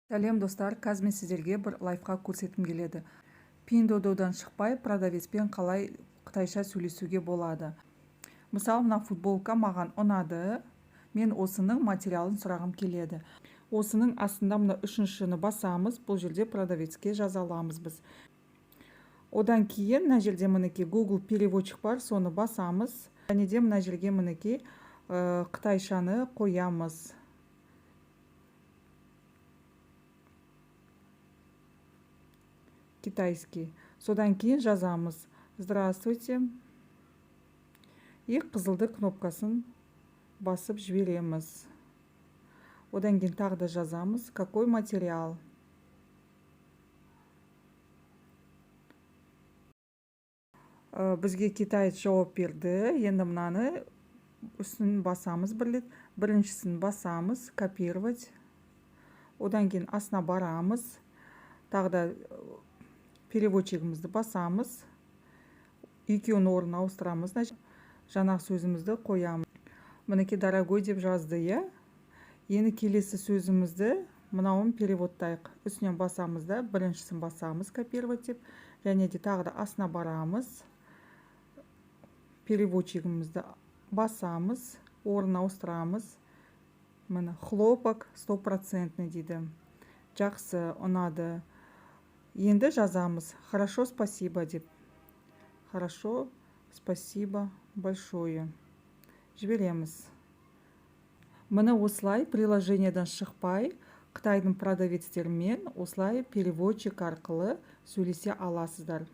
Сәлем достар, қазір мен сіздерге бір лайфхак көрсеткім келеді. Pinduoduoдан шықпай продавецпен қалай қытайша сөйлесуге болады. Мысалы, мына футболка маған ұнады. Мен осының материалын сұрағым келеді. Осының астында мына үшіншіні басамыз, бұл жерде продавецке жаза аламыз біз. Одан кейін мына жерде мінекей Google переводчик бар, соны басамыз. Және де мына жерге мінекей қытайшаны қоямыз. Китайский. Содан кейін жазамыз. Здравствуйте. И қызылды кнопкасын басып жібереміз. Одан кейін тағы да жазамыз. Какой материал? Бізге китаец жауап берді. Енді мынаны үстін басамыз біріншісін басамыз. Копировать. Одан кейін астына барамыз. Тағы да переводчигімізді басамыз. Екеуін орнына ауыстырамыз. Жаңағы сөзімізді қоямыз. Мінекей дорогой деп жазды, иә? Енді келесі сөзімізді мынауын переводтайық. Үстінен басамыз да, біріншісін басамыз, копировать деп. Және де тағы да астына барамыз. Переводчигімізді басамыз, орнына ауыстырамыз. Міне, хлопок 100% дейді. Жақсы, ұнады. Енді жазамыз. Хорошо, спасибо деп. Хорошо, спасибо большое. Жібереміз. Міне осылай приложениеден шықпай, Қытайдың продавецтермен осылай переводчик арқылы сөйлесе аласыздар.